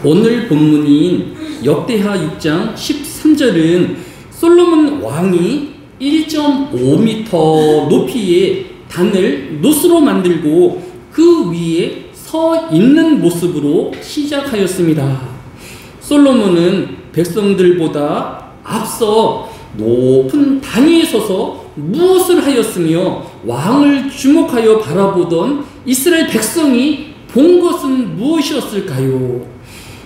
오늘 본문인 역대하 6장 13절은 솔로몬 왕이 1.5m 높이의 단을 놋으로 만들고 그 위에 서 있는 모습으로 시작하였습니다. 솔로몬은 백성들보다 앞서 높은 단 위에 서서 무엇을 하였으며 왕을 주목하여 바라보던 이스라엘 백성이 본 것은 무엇이었을까요?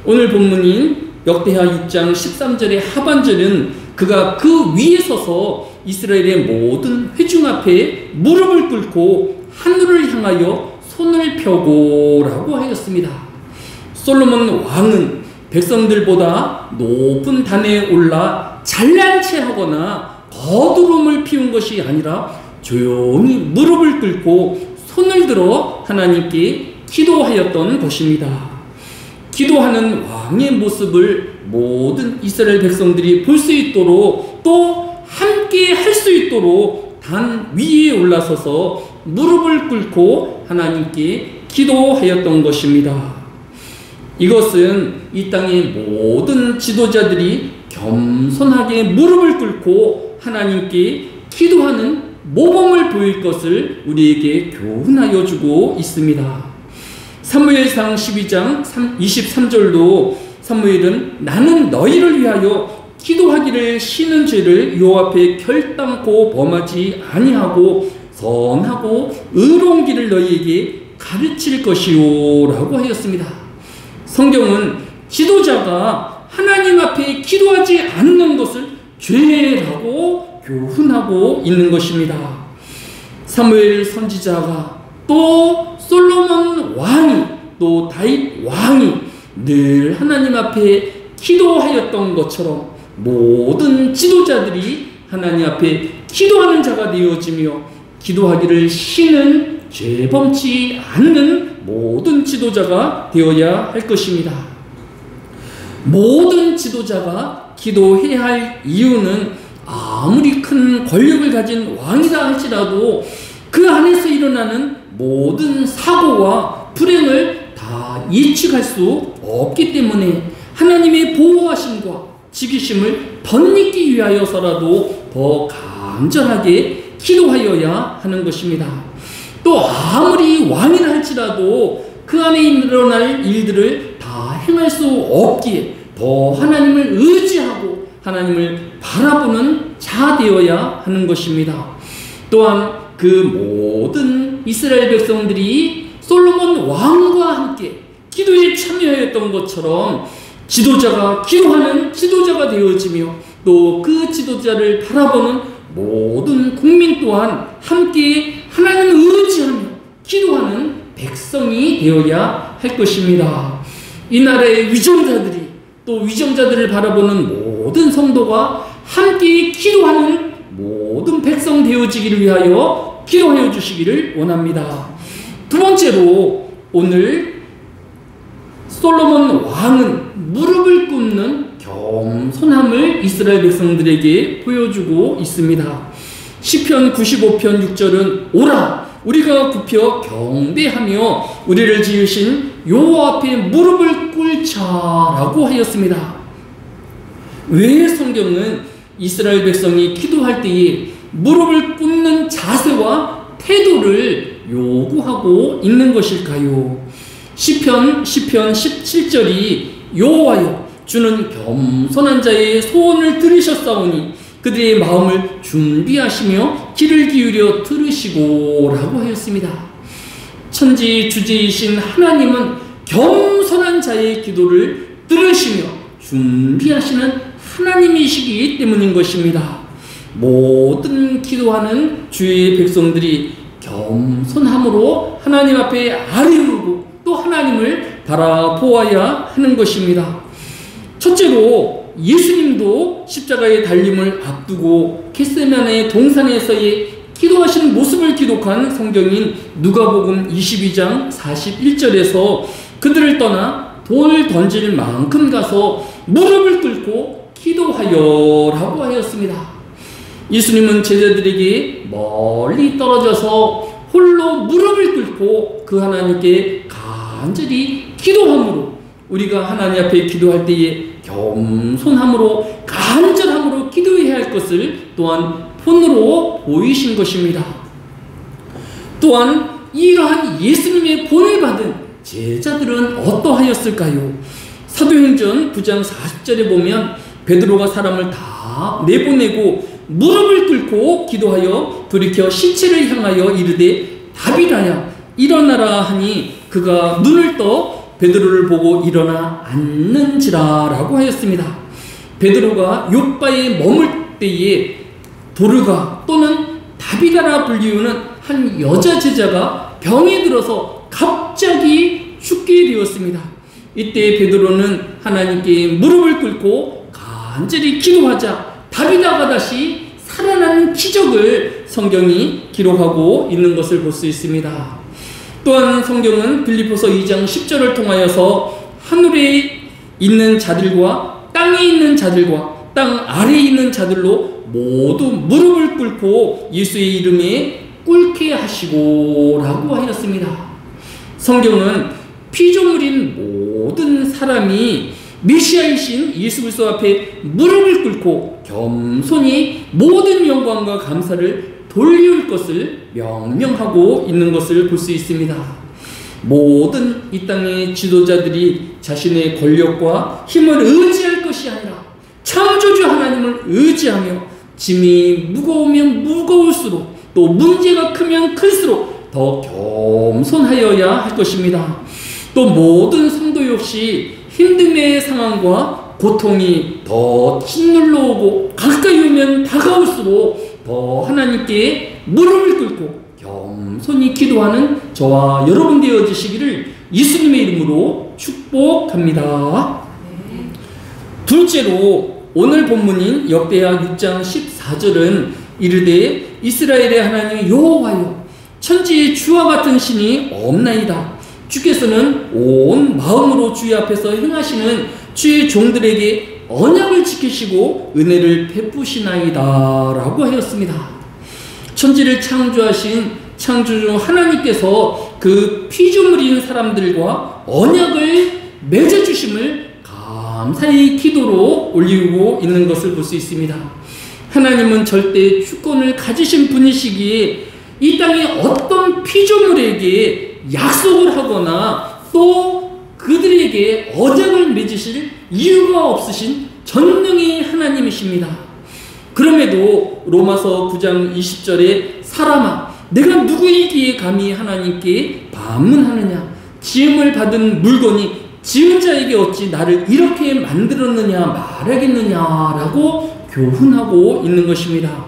오늘 본문인 역대하 6장 13절의 하반절은 그가 그 위에 서서 이스라엘의 모든 회중 앞에 무릎을 꿇고 하늘을 향하여 손을 펴고 라고 하였습니다. 솔로몬 왕은 백성들보다 높은 단에 올라 잘난 체 하거나 거두름을 피운 것이 아니라 조용히 무릎을 꿇고 손을 들어 하나님께 기도하였던 것입니다. 기도하는 왕의 모습을 모든 이스라엘 백성들이 볼 수 있도록 또 함께 할 수 있도록 단 위에 올라서서 무릎을 꿇고 하나님께 기도하였던 것입니다. 이것은 이 땅의 모든 지도자들이 겸손하게 무릎을 꿇고 하나님께 기도하는 모범을 보일 것을 우리에게 교훈하여 주고 있습니다. 사무엘상 12장 23절도 사무엘은 나는 너희를 위하여 기도하기를 쉬는 죄를 여호와 앞에 결단코 범하지 아니하고 선하고 의로운 길을 너희에게 가르칠 것이요 라고 하였습니다. 성경은 지도자가 하나님 앞에 기도하지 않는 것을 죄라고 교훈하고 있는 것입니다. 사무엘 선지자가 또 솔로몬 왕이 또 다윗 왕이 늘 하나님 앞에 기도하였던 것처럼 모든 지도자들이 하나님 앞에 기도하는 자가 되어지며 기도하기를 쉬는 죄범치 않는 모든 지도자가 되어야 할 것입니다. 모든 지도자가 기도해야 할 이유는 아무리 큰 권력을 가진 왕이라 할지라도 그 안에서 일어나는 모든 사고와 불행을 다 예측할 수 없기 때문에 하나님의 보호하심과 지키심을 덧입기 위하여서라도 더 간절하게 기도하여야 하는 것입니다. 또 아무리 왕이라 할지라도 그 안에 일어날 일들을 다 행할 수 없기에 더 하나님을 의지하고 하나님을 바라보는 자 되어야 하는 것입니다. 또한 그 모든 이스라엘 백성들이 솔로몬 왕과 함께 기도에 참여했던 것처럼 지도자가 기도하는 지도자가 되어지며 또 그 지도자를 바라보는 모든 국민 또한 함께 하나님을 의지하며 기도하는 백성이 되어야 할 것입니다. 이 나라의 위정자들이 또 위정자들을 바라보는 모든 성도가 함께 기도하는 모든 백성 되어지기를 위하여 기도하여 주시기를 원합니다. 두 번째로 오늘 솔로몬 왕은 무릎을 꿇는 겸손함을 이스라엘 백성들에게 보여주고 있습니다. 시편 95편 6절은 오라 우리가 굽혀 경배하며 우리를 지으신 여호와 앞에 무릎을 꿇자라고 하였습니다. 왜 성경은 이스라엘 백성이 기도할 때에 무릎을 꿇는 자세와 태도를 요구하고 있는 것일까요? 시편 17절이 여호와여 주는 겸손한 자의 소원을 들으셨사오니 그들의 마음을 준비하시며 귀를 기울여 들으시고 라고 하였습니다. 천지 주제이신 하나님은 겸손한 자의 기도를 들으시며 준비하시는 하나님이시기 때문인 것입니다. 모든 기도하는 주의 백성들이 겸손함으로 하나님 앞에 아뢰고 또 하나님을 바라보아야 하는 것입니다. 첫째로 예수님도 십자가의 달림을 앞두고 겟세마네 동산에서의 기도하시는 모습을 기록한 성경인 누가복음 22장 41절에서 그들을 떠나 돌 던질 만큼 가서 무릎을 꿇고 기도하여라고 하였습니다. 예수님은 제자들에게 멀리 떨어져서 홀로 무릎을 꿇고 그 하나님께 간절히 기도함으로 우리가 하나님 앞에 기도할 때에 겸손함으로 간절함으로 기도해야 할 것을 또한 본으로 보이신 것입니다. 또한 이러한 예수님의 본을 받은 제자들은 어떠하였을까요? 사도행전 9장 40절에 보면 베드로가 사람을 다 내보내고 무릎을 꿇고 기도하여 돌이켜 시체를 향하여 이르되 다비다야 일어나라 하니 그가 눈을 떠 베드로를 보고 일어나 앉는지라 라고 하였습니다. 베드로가 욥바에 머물 때에 도르가 또는 다비다라 불리우는 한 여자 제자가 병에 들어서 갑자기 죽게 되었습니다. 이때 베드로는 하나님께 무릎을 꿇고 간절히 기도하자 다비다가 다시 살아나는 기적을 성경이 기록하고 있는 것을 볼 수 있습니다. 또한 성경은 빌립보서 2장 10절을 통하여서 하늘에 있는 자들과 땅에 있는 자들과 땅 아래에 있는 자들로 모두 무릎을 꿇고 예수의 이름에 꿇게 하시고 라고 하였습니다. 성경은 피조물인 모든 사람이 메시아이신 예수 그리스도 앞에 무릎을 꿇고 겸손히 모든 영광과 감사를 돌릴 것을 명령하고 있는 것을 볼 수 있습니다. 모든 이 땅의 지도자들이 자신의 권력과 힘을 의지할 것이 아니라 창조주 하나님을 의지하며 짐이 무거우면 무거울수록 또 문제가 크면 클수록 더 겸손하여야 할 것입니다. 또 모든 성도 역시 힘듦의 상황과 고통이 더 짓눌러 오고 가까이 오면 다가올수록 더 하나님께 무릎을 꿇고 겸손히 기도하는 저와 여러분 되어지시기를 예수님의 이름으로 축복합니다. 둘째로 오늘 본문인 역대하 6장 14절은 이르되 이스라엘의 하나님 여호와여 천지에 주와 같은 신이 없나이다. 주께서는 온 마음으로 주의 앞에서 행하시는 주의 종들에게 언약을 지키시고 은혜를 베푸시나이다 라고 하였습니다. 천지를 창조하신 창조주 하나님께서 그 피조물인 사람들과 언약을 맺어주심을 감사의 기도로 올리고 있는 것을 볼 수 있습니다. 하나님은 절대 주권을 가지신 분이시기에 이 땅의 어떤 피조물에게 약속을 하거나 또 그들에게 언약을 맺으실 이유가 없으신 전능의 하나님이십니다. 그럼에도 로마서 9장 20절에 사람아 내가 누구이기에 감히 하나님께 반문하느냐 지음을 받은 물건이 지은 자에게 어찌 나를 이렇게 만들었느냐 말하겠느냐라고 교훈하고 있는 것입니다.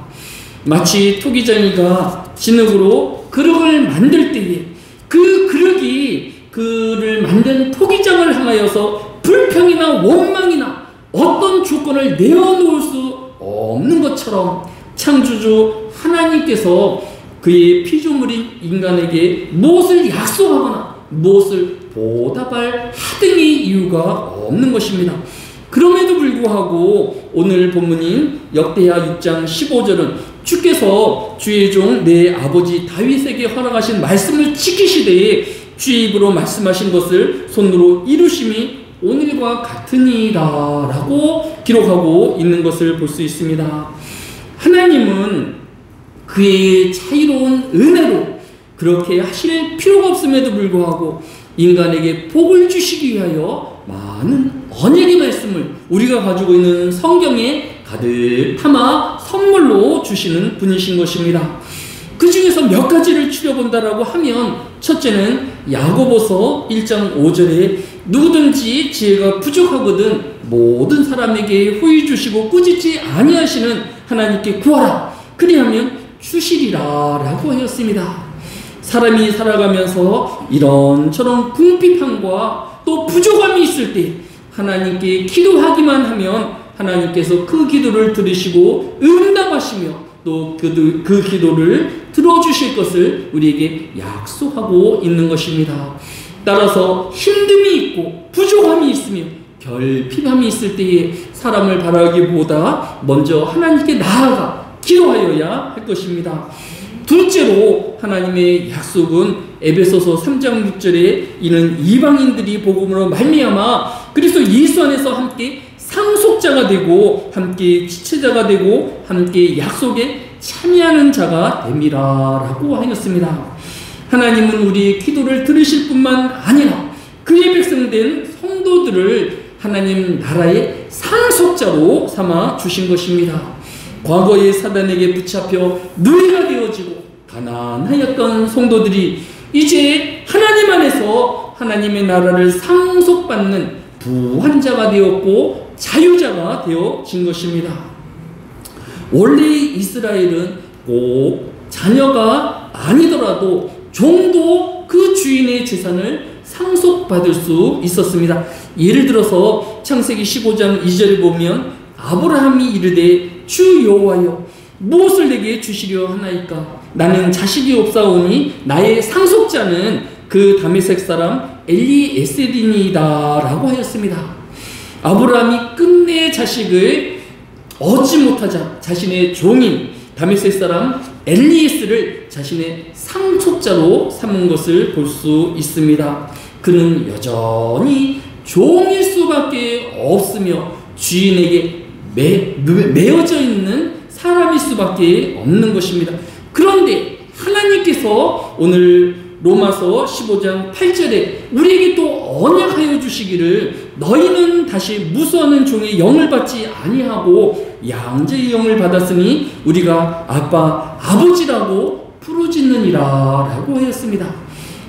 마치 토기장이가 진흙으로 그릇을 만들 때에 그 그릇이 그를 만든 토기장을 향하여서 불평이나 원망이나 어떤 조건을 내어놓을 수 없는 것처럼 창조주 하나님께서 그의 피조물인 인간에게 무엇을 약속하거나 무엇을 보답할 하등의 이유가 없는 것입니다. 그럼에도 불구하고 오늘 본문인 역대하 6장 15절은 주께서 주의 종 내 아버지 다윗에게 허락하신 말씀을 지키시되 주의 입으로 말씀하신 것을 손으로 이루심이 오늘과 같으니이다 라고 기록하고 있는 것을 볼 수 있습니다. 하나님은 그의 자유로운 은혜로 그렇게 하실 필요가 없음에도 불구하고 인간에게 복을 주시기 위하여 많은 언약의 말씀을 우리가 가지고 있는 성경에 가득 담아 선물로 주시는 분이신 것입니다. 그 중에서 몇 가지를 추려본다라고 하면 첫째는 야고보서 1장 5절에 누구든지 지혜가 부족하거든 모든 사람에게 후히 주시고 꾸짖지 아니하시는 하나님께 구하라 그리하면 주시리라 라고 하였습니다. 사람이 살아가면서 이런저런 궁핍함과 또 부족함이 있을 때 하나님께 기도하기만 하면 하나님께서 그 기도를 들으시고 응답하시며 또 그 기도를 들어주실 것을 우리에게 약속하고 있는 것입니다. 따라서 힘듦이 있고 부족함이 있으며 결핍함이 있을 때에 사람을 바라기보다 먼저 하나님께 나아가 기도하여야 할 것입니다. 둘째로 하나님의 약속은 에베소서 3장 6절에 이는 이방인들이 복음으로 말미암아 그리스도 예수 안에서 함께 상속자가 되고 함께 지체자가 되고 함께 약속에 참여하는 자가 됨이라 라고 하였습니다. 하나님은 우리의 기도를 들으실 뿐만 아니라 그의 백성된 성도들을 하나님 나라의 상속자로 삼아 주신 것입니다. 과거의 사단에게 붙잡혀 노예가 되어지고 가난하였던 성도들이 이제 하나님 안에서 하나님의 나라를 상속받는 부한자가 되었고 자유자가 되어진 것입니다. 원래 이스라엘은 꼭 자녀가 아니더라도 종도 그 주인의 재산을 상속받을 수 있었습니다. 예를 들어서 창세기 15장 2절을 보면 아브라함이 이르되 주 여호와여 무엇을 내게 주시려 하나이까 나는 자식이 없사오니 나의 상속자는 그 다메섹 사람 엘리에셀이니이다 라고 하였습니다. 아브라함이 끝내 자식을 얻지 못하자 자신의 종인 다메섹 사람 엘리에셀을 자신의 상속자로 삼은 것을 볼 수 있습니다. 그는 여전히 종일 수밖에 없으며 주인에게 매어져 있는 사람일 수밖에 없는 것입니다. 그런데 하나님께서 오늘 로마서 15장 8절에 우리에게 또 언약하여 주시기를 너희는 다시 무수하는 종의 영을 받지 아니하고 양자의 영을 받았으니 우리가 아빠 아버지라고 부르짖느니라 라고 하였습니다.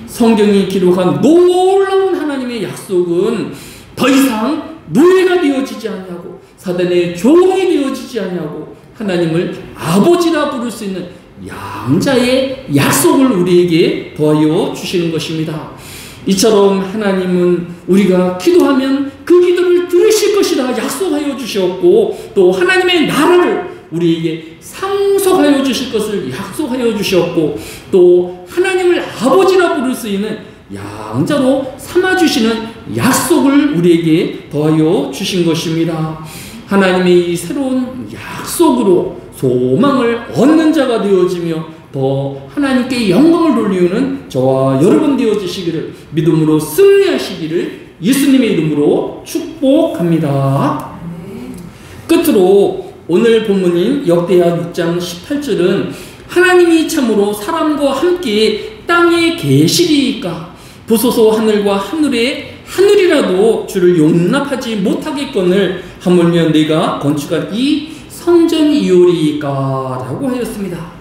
성경이 기록한 놀라운 하나님의 약속은 더 이상 노예가 되어지지 아니하고 사단의 종이 되어지지 아니하고 하나님을 아버지라 부를 수 있는 양자의 약속을 우리에게 더하여 주시는 것입니다. 이처럼 하나님은 우리가 기도하면 그 기도를 들으실 것이라 약속하여 주셨고 또 하나님의 나라를 우리에게 상속하여 주실 것을 약속하여 주셨고 또 하나님을 아버지라 부를 수 있는 양자로 삼아주시는 약속을 우리에게 더하여 주신 것입니다. 하나님의 이 새로운 약속으로 소망을 얻는 자가 되어지며 더 하나님께 영광을 돌리는 저와 여러분 되어지시기를 믿음으로 승리하시기를 예수님의 이름으로 축복합니다. 끝으로 오늘 본문인 역대하 6장 18절은 하나님이 참으로 사람과 함께 땅에 계시리이까 보소서 하늘과 하늘이라도 주를 용납하지 못하겠거늘 하물며 내가 건축한 이 성전이오리이까 라고 하였습니다.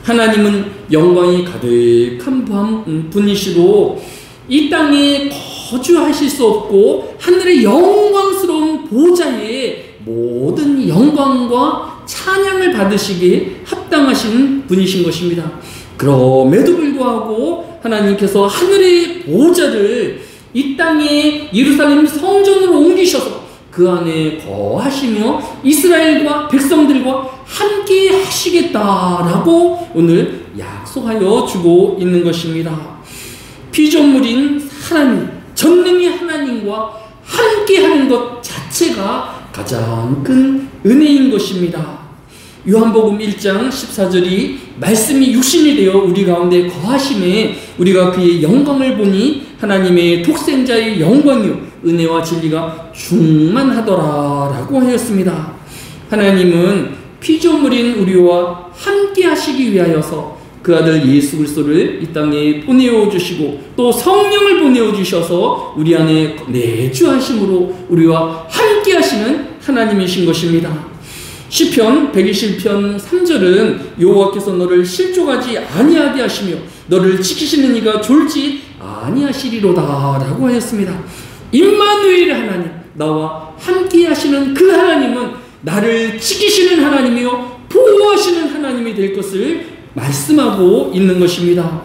하나님은 영광이 가득한 분이시로 이 땅에 거주하실 수 없고 하늘의 영광스러운 보좌에 모든 영광과 찬양을 받으시기에 합당하신 분이신 것입니다. 그럼에도 불구하고 하나님께서 하늘의 보좌를 이 땅에 예루살렘 성전으로 옮기셔서 그 안에 거하시며 이스라엘과 백성들과 함께 하시겠다라고 오늘 약속하여 주고 있는 것입니다. 피조물인 하나님, 전능의 하나님과 함께 하는 것 자체가 가장 큰 은혜인 것입니다. 요한복음 1장 14절이 말씀이 육신이 되어 우리 가운데 거하심에 우리가 그의 영광을 보니 하나님의 독생자의 영광이요 은혜와 진리가 충만하더라 라고 하였습니다. 하나님은 피조물인 우리와 함께 하시기 위하여서 그 아들 예수 그리스도를 이 땅에 보내어 주시고 또 성령을 보내어 주셔서 우리 안에 내주하심으로 우리와 함께 하시는 하나님이신 것입니다. 시편 121편 3절은 여호와께서 너를 실족하지 아니하게 하시며 너를 지키시는 이가 졸지 아니하시리로다 라고 하였습니다. 임마누엘 하나님, 나와 함께 하시는 그 하나님은 나를 지키시는 하나님이요 보호하시는 하나님이 될 것을 말씀하고 있는 것입니다.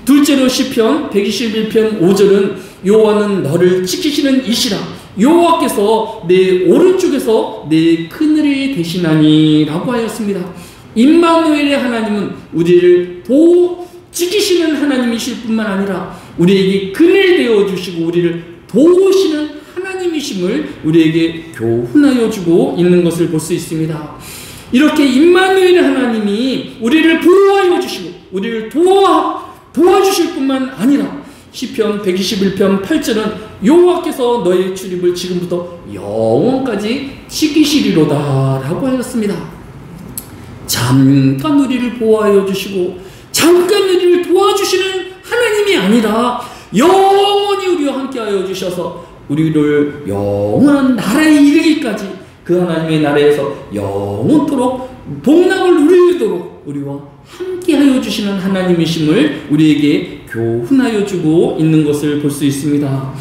둘째로 시편 121편 5절은 여호와는 너를 지키시는 이시라 여호와께서 내 오른쪽에서 내 그늘이 되시나니 라고 하였습니다. 임마누엘의 하나님은 우리를 지키시는 하나님이실 뿐만 아니라 우리에게 그늘 되어주시고 우리를 도우시는 하나님이심을 우리에게 교훈하여 주고 있는 것을 볼 수 있습니다. 이렇게 임마누엘 하나님이 우리를 보호하여 주시고 우리를 도와주실 뿐만 아니라 시편 121편 8절은 여호와께서 너의 출입을 지금부터 영원까지 지키시리로다 라고 하였습니다. 잠깐 우리를 보호하여 주시고 잠깐 우리를 도와주시는 하나님이 아니라 영원히 우리와 함께하여 주셔서 우리를 영원한 나라에 이르기까지 그 하나님의 나라에서 영원토록 복락을 누리도록 우리와 함께하여 주시는 하나님이심을 우리에게 교훈하여 주고 있는 것을 볼 수 있습니다.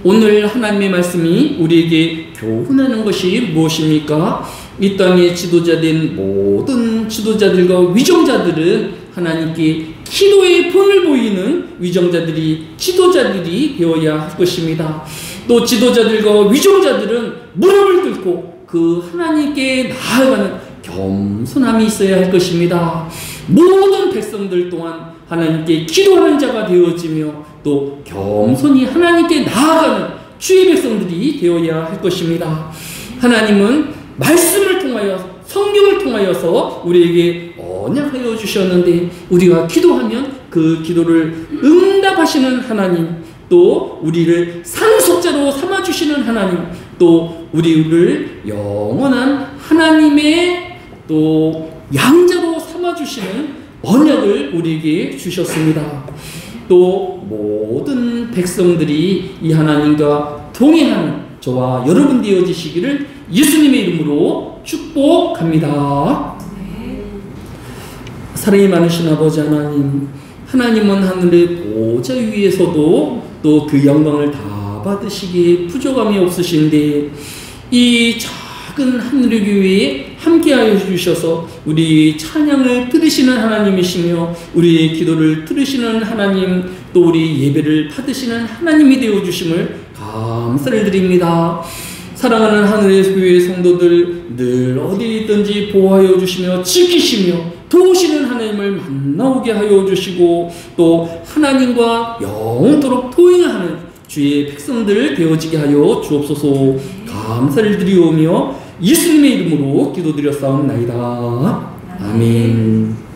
오늘 하나님의 말씀이 우리에게 교훈하는 것이 무엇입니까? 이 땅의 지도자된 모든 지도자들과 위정자들은 하나님께 기도의 본을 보이는 위정자들이 지도자들이 되어야 할 것입니다. 또 지도자들과 위정자들은 무릎을 꿇고 그 하나님께 나아가는 겸손함이 있어야 할 것입니다. 모든 백성들 또한 하나님께 기도하는 자가 되어지며 또 겸손히 하나님께 나아가는 주의 백성들이 되어야 할 것입니다. 하나님은 말씀을 통하여 성경을 통하여서 우리에게 언약하여 주셨는데 우리가 기도하면 그 기도를 응답하시는 하나님, 또 우리를 상속자로 삼아주시는 하나님, 또 우리를 영원한 하나님의 또 양자로 삼아주시는 언약을 우리에게 주셨습니다. 또 모든 백성들이 이 하나님과 동행하는 저와 여러분 되어지시기를 예수님의 이름으로 축복합니다. 사랑이 많으신 아버지 하나님, 하나님은 하늘의 보좌 위에서도 또 그 영광을 다 받으시기에 부족함이 없으신데 이 작은 하늘의 교회에 함께하여 주셔서 우리 찬양을 들으시는 하나님이시며 우리의 기도를 들으시는 하나님, 또 우리 예배를 받으시는 하나님이 되어주심을 감사를 드립니다. 사랑하는 하늘의 교회 성도들 늘 어디 있든지 보호하여 주시며 지키시며 도우시는 하나님을 만나오게 하여 주시고 또 하나님과 영원토록 동행하는 주의 백성들 되어지게 하여 주옵소서. 감사를 드리오며 예수님의 이름으로 기도드렸사옵나이다. 아멘.